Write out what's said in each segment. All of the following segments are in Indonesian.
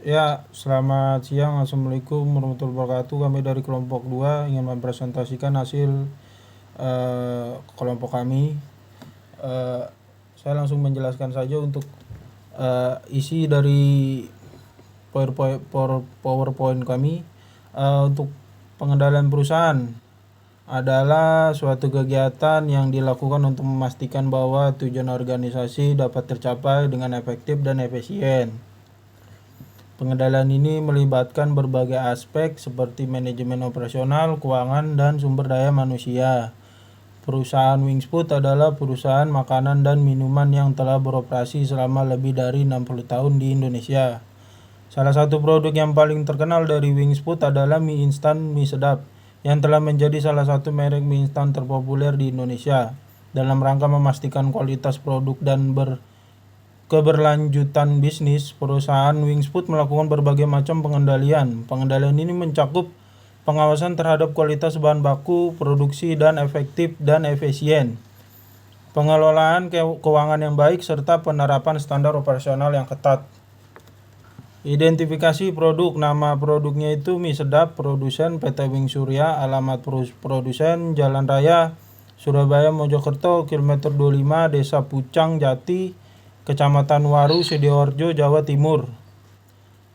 Ya, selamat siang. Assalamualaikum warahmatullahi wabarakatuh. Kami dari kelompok 2 ingin mempresentasikan hasil kelompok kami. Eh, saya langsung menjelaskan saja untuk isi dari PowerPoint kami. Untuk pengendalian perusahaan adalah suatu kegiatan yang dilakukan untuk memastikan bahwa tujuan organisasi dapat tercapai dengan efektif dan efisien. Pengendalian ini melibatkan berbagai aspek seperti manajemen operasional, keuangan, dan sumber daya manusia. Perusahaan Wings Food adalah perusahaan makanan dan minuman yang telah beroperasi selama lebih dari 60 tahun di Indonesia. Salah satu produk yang paling terkenal dari Wings Food adalah mie instan mie sedap, yang telah menjadi salah satu merek mie instan terpopuler di Indonesia. Dalam rangka memastikan kualitas produk dan keberlanjutan bisnis, perusahaan Wings Food melakukan berbagai macam pengendalian. Pengendalian ini mencakup pengawasan terhadap kualitas bahan baku, produksi, dan efektif dan efisien, pengelolaan keuangan yang baik, serta penerapan standar operasional yang ketat. Identifikasi produk. Nama produknya itu mie sedap, produsen PT Wings Surya, alamat produsen Jalan Raya Surabaya Mojokerto, kilometer 25, Desa Pucang Jati, Kecamatan Waru, Sidoarjo, Jawa Timur.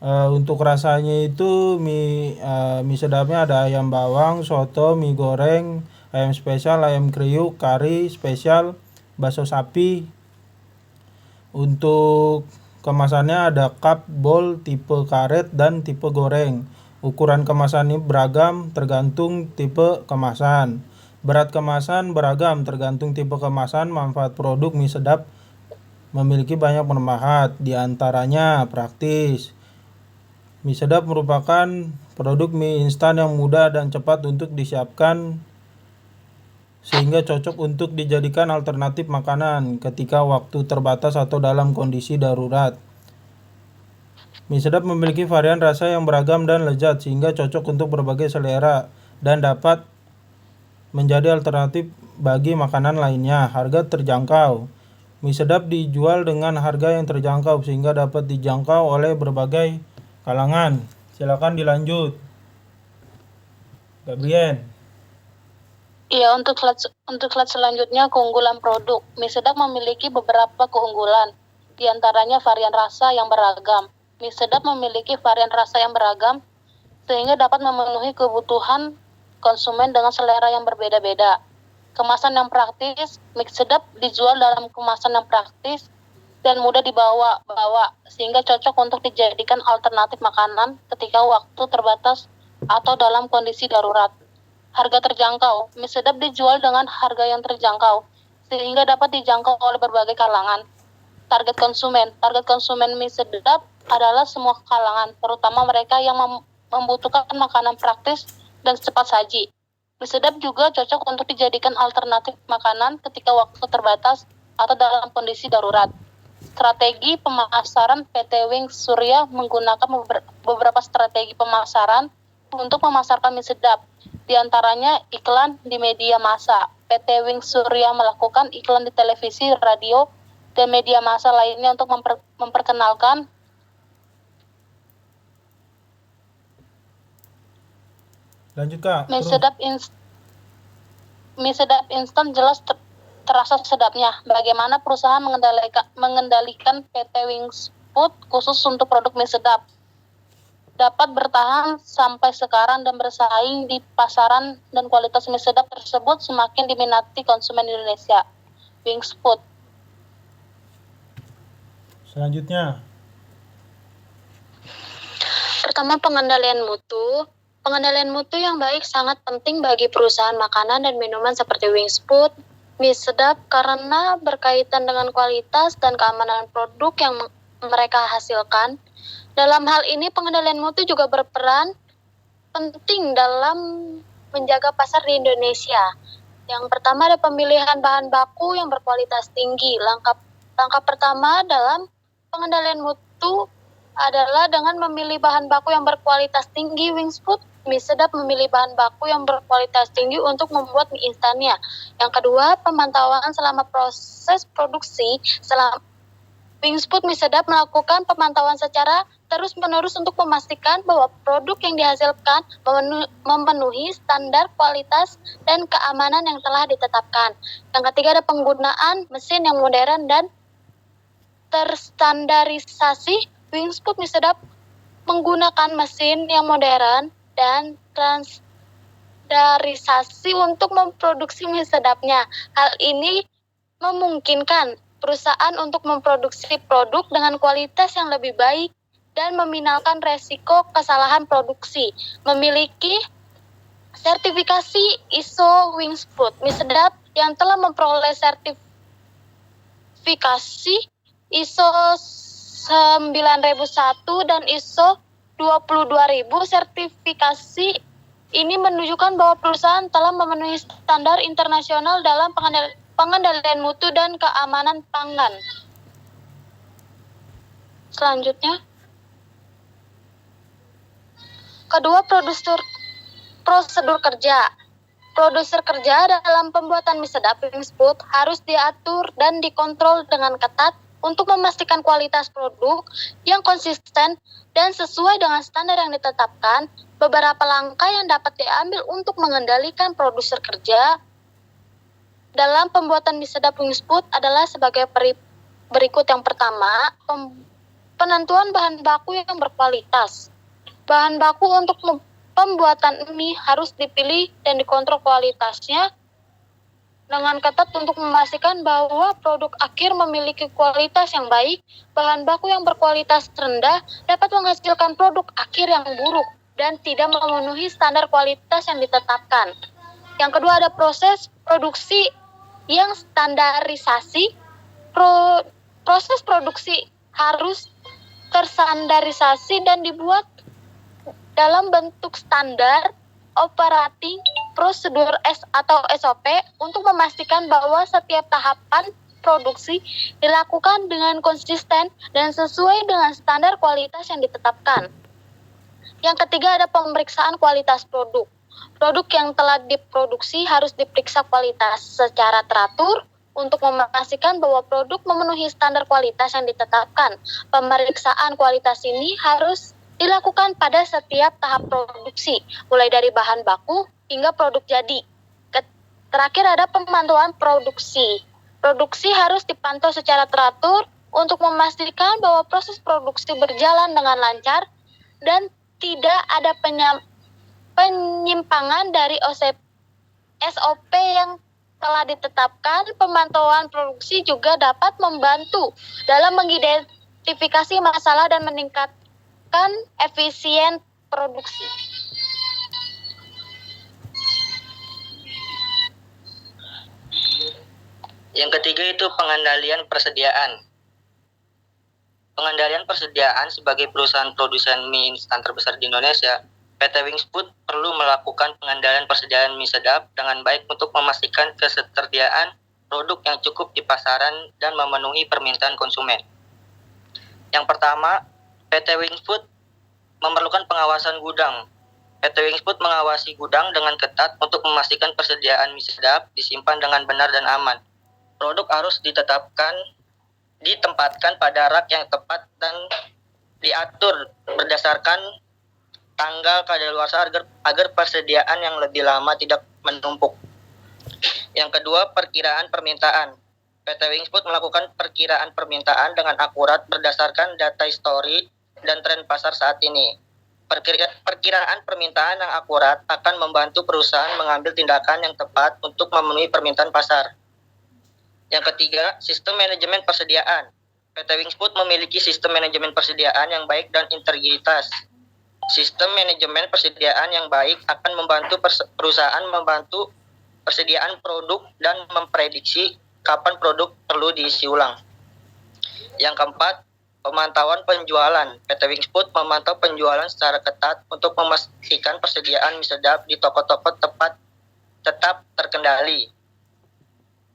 Untuk rasanya itu mie sedapnya ada ayam bawang, soto, mie goreng, ayam spesial, ayam kriuk, kari spesial, bakso sapi. Untuk kemasannya ada cup, bowl, tipe karet, dan tipe goreng. Ukuran kemasan ini beragam tergantung tipe kemasan. Berat kemasan beragam tergantung tipe kemasan. Manfaat produk mie sedap memiliki banyak manfaat, di antaranya praktis. Mie sedap merupakan produk mie instan yang mudah dan cepat untuk disiapkan, sehingga cocok untuk dijadikan alternatif makanan ketika waktu terbatas atau dalam kondisi darurat. Mie sedap memiliki varian rasa yang beragam dan lezat, sehingga cocok untuk berbagai selera dan dapat menjadi alternatif bagi makanan lainnya. Harga terjangkau. Mie sedap dijual dengan harga yang terjangkau sehingga dapat dijangkau oleh berbagai kalangan. Silakan dilanjut, Gabriel. Iya, untuk slide selanjutnya keunggulan produk. Mie sedap memiliki beberapa keunggulan, di antaranya varian rasa yang beragam. Mie sedap memiliki varian rasa yang beragam sehingga dapat memenuhi kebutuhan konsumen dengan selera yang berbeda-beda. Kemasan yang praktis. Mie sedap dijual dalam kemasan yang praktis dan mudah dibawa sehingga cocok untuk dijadikan alternatif makanan ketika waktu terbatas atau dalam kondisi darurat. Harga terjangkau. Mie sedap dijual dengan harga yang terjangkau sehingga dapat dijangkau oleh berbagai kalangan. Target konsumen mie sedap adalah semua kalangan, terutama mereka yang membutuhkan makanan praktis dan cepat saji. Mie sedap juga cocok untuk dijadikan alternatif makanan ketika waktu terbatas atau dalam kondisi darurat. Strategi pemasaran PT Wings Surya menggunakan beberapa strategi pemasaran untuk memasarkan mie sedap. Di antaranya iklan di media massa. PT Wings Surya melakukan iklan di televisi, radio, dan media massa lainnya untuk memperkenalkan Lanjut, Kak. Mie sedap instan jelas terasa sedapnya. Bagaimana perusahaan mengendalikan PT Wings Food khusus untuk produk mie sedap dapat bertahan sampai sekarang dan bersaing di pasaran, dan kualitas mie sedap tersebut semakin diminati konsumen Indonesia. Wings Food. Selanjutnya. Pertama, pengendalian mutu. Pengendalian mutu yang baik sangat penting bagi perusahaan makanan dan minuman seperti Wings Food, mie sedap, karena berkaitan dengan kualitas dan keamanan produk yang mereka hasilkan. Dalam hal ini, pengendalian mutu juga berperan penting dalam menjaga pasar di Indonesia. Yang pertama ada pemilihan bahan baku yang berkualitas tinggi. Langkah pertama dalam pengendalian mutu adalah dengan memilih bahan baku yang berkualitas tinggi. Wings Food mie sedap memilih bahan baku yang berkualitas tinggi untuk membuat mie instannya. Yang kedua, pemantauan selama proses produksi. Wings Food Mie Sedap melakukan pemantauan secara terus-menerus untuk memastikan bahwa produk yang dihasilkan memenuhi standar kualitas dan keamanan yang telah ditetapkan. Yang ketiga ada penggunaan mesin yang modern dan terstandarisasi. Wings Food Mie Sedap menggunakan mesin yang modern dan standarisasi untuk memproduksi mie sedapnya. Hal ini memungkinkan perusahaan untuk memproduksi produk dengan kualitas yang lebih baik dan meminimalkan resiko kesalahan produksi. Memiliki sertifikasi ISO Wings Food Mie Sedap yang telah memperoleh sertifikasi ISO 9001 dan ISO 22000. Sertifikasi ini menunjukkan bahwa perusahaan telah memenuhi standar internasional dalam pengendalian mutu dan keamanan pangan. Selanjutnya, kedua, prosedur kerja. Produser kerja dalam pembuatan mie sedap Wings Food harus diatur dan dikontrol dengan ketat untuk memastikan kualitas produk yang konsisten dan sesuai dengan standar yang ditetapkan. Beberapa langkah yang dapat diambil untuk mengendalikan produser kerja dalam pembuatan mie sedap Wings Food adalah sebagai berikut. Yang pertama, penentuan bahan baku yang berkualitas. Bahan baku untuk pembuatan mie harus dipilih dan dikontrol kualitasnya dengan ketat untuk memastikan bahwa produk akhir memiliki kualitas yang baik. Bahan baku yang berkualitas rendah dapat menghasilkan produk akhir yang buruk dan tidak memenuhi standar kualitas yang ditetapkan. Yang kedua ada proses produksi yang standarisasi. Proses produksi harus terstandarisasi dan dibuat dalam bentuk standar operating prosedur atau SOP untuk memastikan bahwa setiap tahapan produksi dilakukan dengan konsisten dan sesuai dengan standar kualitas yang ditetapkan. Yang ketiga ada pemeriksaan kualitas produk. Produk yang telah diproduksi harus diperiksa kualitas secara teratur untuk memastikan bahwa produk memenuhi standar kualitas yang ditetapkan. Pemeriksaan kualitas ini harus dilakukan pada setiap tahap produksi, mulai dari bahan baku hingga produk jadi. Terakhir ada pemantauan produksi. Produksi harus dipantau secara teratur untuk memastikan bahwa proses produksi berjalan dengan lancar dan tidak ada penyimpangan dari SOP yang telah ditetapkan. Pemantauan produksi juga dapat membantu dalam mengidentifikasi masalah dan meningkatkan efisien produksi. Yang ketiga itu pengendalian persediaan. Pengendalian persediaan sebagai perusahaan produsen mie instan terbesar di Indonesia, PT Wings Food perlu melakukan pengendalian persediaan mie sedap dengan baik untuk memastikan ketersediaan produk yang cukup di pasaran dan memenuhi permintaan konsumen. Yang pertama, PT Wings Food memerlukan pengawasan gudang. PT Wings Food mengawasi gudang dengan ketat untuk memastikan persediaan mie sedap disimpan dengan benar dan aman. Produk harus ditempatkan pada rak yang tepat dan diatur berdasarkan tanggal kadaluarsa agar persediaan yang lebih lama tidak menumpuk. Yang kedua, perkiraan permintaan. PT Wings Food melakukan perkiraan permintaan dengan akurat berdasarkan data histori dan tren pasar saat ini. Perkiraan permintaan yang akurat akan membantu perusahaan mengambil tindakan yang tepat untuk memenuhi permintaan pasar. Yang ketiga, sistem manajemen persediaan. PT Wings Food memiliki sistem manajemen persediaan yang baik dan integritas. Sistem manajemen persediaan yang baik akan membantu perusahaan membantu persediaan produk dan memprediksi kapan produk perlu diisi ulang. Yang keempat, pemantauan penjualan. PT Wings Food memantau penjualan secara ketat untuk memastikan persediaan mie sedap di toko-toko tetap terkendali.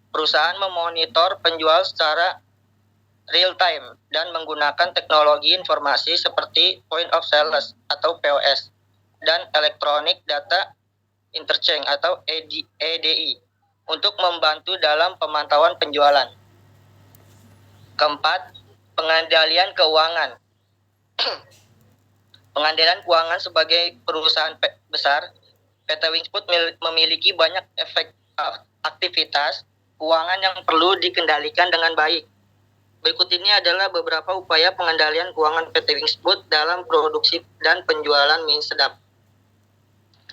Perusahaan memonitor penjual secara real time dan menggunakan teknologi informasi seperti point of sales atau POS dan electronic data interchange atau EDI untuk membantu dalam pemantauan penjualan. Keempat, Pengendalian keuangan. Pengendalian keuangan sebagai perusahaan besar, PT Wings Food memiliki banyak aktivitas keuangan yang perlu dikendalikan dengan baik. Berikut ini adalah beberapa upaya pengendalian keuangan PT Wings Food dalam produksi dan penjualan mie sedap.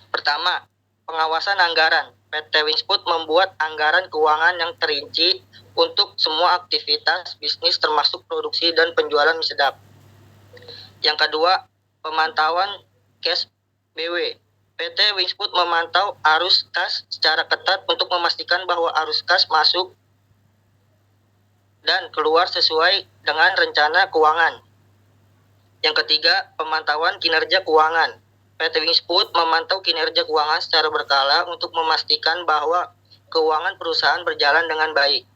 Pertama, pengawasan anggaran. PT Wings Food membuat anggaran keuangan yang terinci untuk semua aktivitas bisnis termasuk produksi dan penjualan mie sedap. Yang kedua, pemantauan cash BW. PT Wings Food memantau arus kas secara ketat untuk memastikan bahwa arus kas masuk dan keluar sesuai dengan rencana keuangan. Yang ketiga, pemantauan kinerja keuangan. PT Wings Food memantau kinerja keuangan secara berkala untuk memastikan bahwa keuangan perusahaan berjalan dengan baik.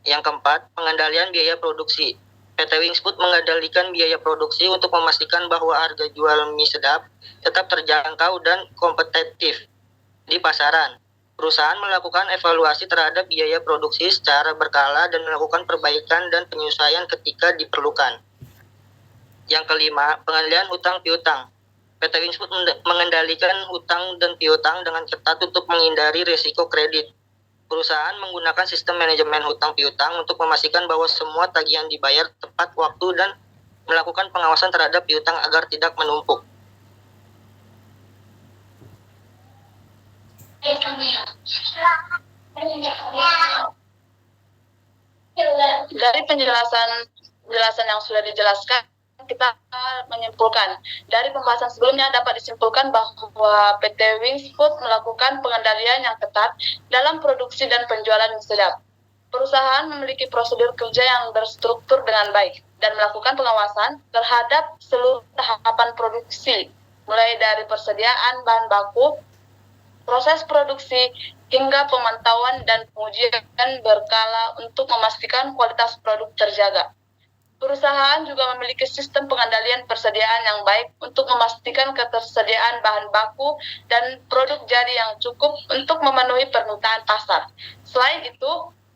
Yang keempat, pengendalian biaya produksi. PT Wings Food mengendalikan biaya produksi untuk memastikan bahwa harga jual mie sedap tetap terjangkau dan kompetitif di pasaran. Perusahaan melakukan evaluasi terhadap biaya produksi secara berkala dan melakukan perbaikan dan penyesuaian ketika diperlukan. Yang kelima, pengendalian hutang piutang. PT Wings Food mengendalikan hutang dan piutang dengan ketat untuk menghindari risiko kredit. Perusahaan menggunakan sistem manajemen hutang piutang untuk memastikan bahwa semua tagihan dibayar tepat waktu dan melakukan pengawasan terhadap piutang agar tidak menumpuk. Dari penjelasan yang sudah dijelaskan, kita menyimpulkan dari pembahasan sebelumnya dapat disimpulkan bahwa PT Wings Food melakukan pengendalian yang ketat dalam produksi dan penjualan mie sedap. Perusahaan memiliki prosedur kerja yang berstruktur dengan baik dan melakukan pengawasan terhadap seluruh tahapan produksi, mulai dari persediaan bahan baku, proses produksi, hingga pemantauan dan pengujian berkala untuk memastikan kualitas produk terjaga. Perusahaan juga memiliki sistem pengendalian persediaan yang baik untuk memastikan ketersediaan bahan baku dan produk jadi yang cukup untuk memenuhi permintaan pasar. Selain itu,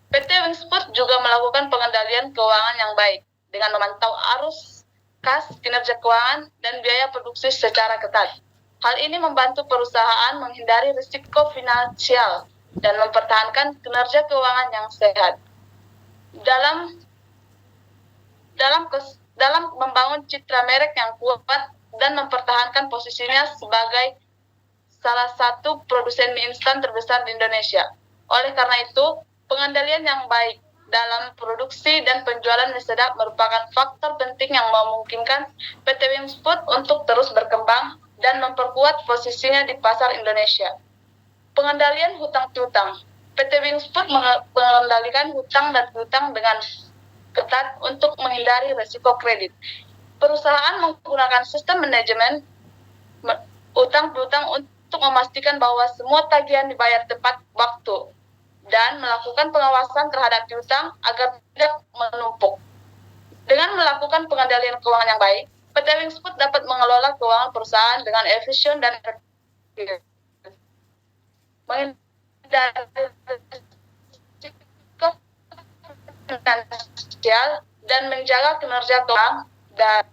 PT Wings Food juga melakukan pengendalian keuangan yang baik dengan memantau arus kas, kinerja keuangan, dan biaya produksi secara ketat. Hal ini membantu perusahaan menghindari risiko finansial dan mempertahankan kinerja keuangan yang sehat. Dalam membangun citra merek yang kuat dan mempertahankan posisinya sebagai salah satu produsen mie instan terbesar di Indonesia. Oleh karena itu, pengendalian yang baik dalam produksi dan penjualan mie sedap merupakan faktor penting yang memungkinkan PT Wings Food untuk terus berkembang dan memperkuat posisinya di pasar Indonesia. Pengendalian hutang piutang. PT Wings Food mengendalikan hutang dan piutang dengan ketat untuk menghindari risiko kredit. Perusahaan menggunakan sistem manajemen hutang piutang untuk memastikan bahwa semua tagihan dibayar tepat waktu dan melakukan pengawasan terhadap piutang agar tidak menumpuk. Dengan melakukan pengendalian keuangan yang baik, PT Wings Food dapat mengelola keuangan perusahaan dengan efisien dan efektif, menghindari risiko finansial dan menjaga kinerja keuangan dan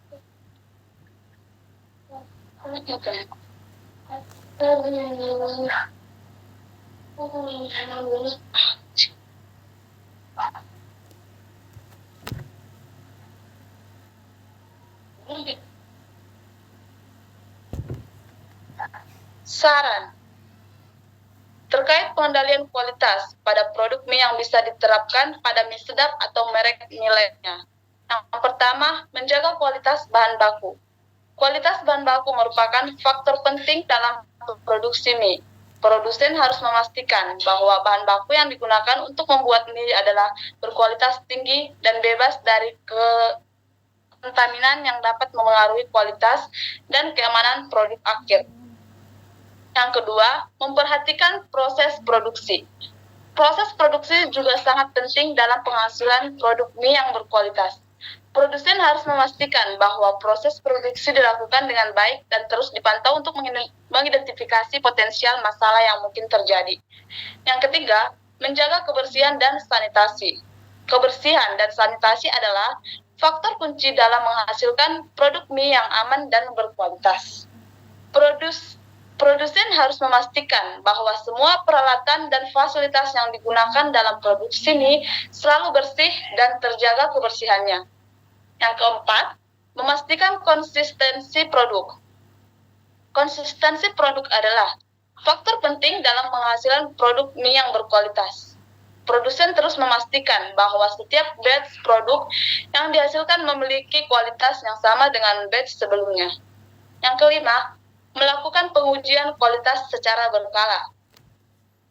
saran terkait pengendalian kualitas pada produk mie yang bisa diterapkan pada mie sedap atau merek mie lainnya. Yang pertama, menjaga kualitas bahan baku. Kualitas bahan baku merupakan faktor penting dalam produksi mie. Produsen harus memastikan bahwa bahan baku yang digunakan untuk membuat mie adalah berkualitas tinggi dan bebas dari kontaminan yang dapat memengaruhi kualitas dan keamanan produk akhir. Yang kedua, memperhatikan proses produksi. Proses produksi juga sangat penting dalam penghasilan produk mie yang berkualitas. Produsen harus memastikan bahwa proses produksi dilakukan dengan baik dan terus dipantau untuk mengidentifikasi potensial masalah yang mungkin terjadi. Yang ketiga, menjaga kebersihan dan sanitasi. Kebersihan dan sanitasi adalah faktor kunci dalam menghasilkan produk mie yang aman dan berkualitas. Produsen harus memastikan bahwa semua peralatan dan fasilitas yang digunakan dalam produksi mie selalu bersih dan terjaga kebersihannya. Yang keempat, memastikan konsistensi produk. Konsistensi produk adalah faktor penting dalam menghasilkan produk mie yang berkualitas. Produsen terus memastikan bahwa setiap batch produk yang dihasilkan memiliki kualitas yang sama dengan batch sebelumnya. Yang kelima, melakukan pengujian kualitas secara berkala.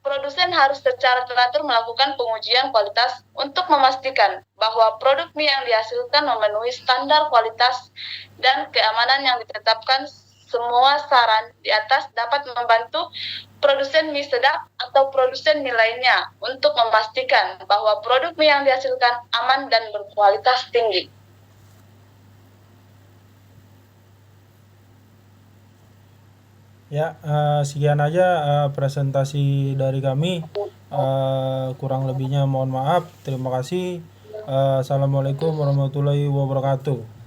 Produsen harus secara teratur melakukan pengujian kualitas untuk memastikan bahwa produk mie yang dihasilkan memenuhi standar kualitas dan keamanan yang ditetapkan. Semua saran di atas dapat membantu produsen mie sedap atau produsen mie lainnya untuk memastikan bahwa produk mie yang dihasilkan aman dan berkualitas tinggi. Ya, sekian aja presentasi dari kami. Kurang lebihnya mohon maaf. Terima kasih. Assalamualaikum warahmatullahi wabarakatuh.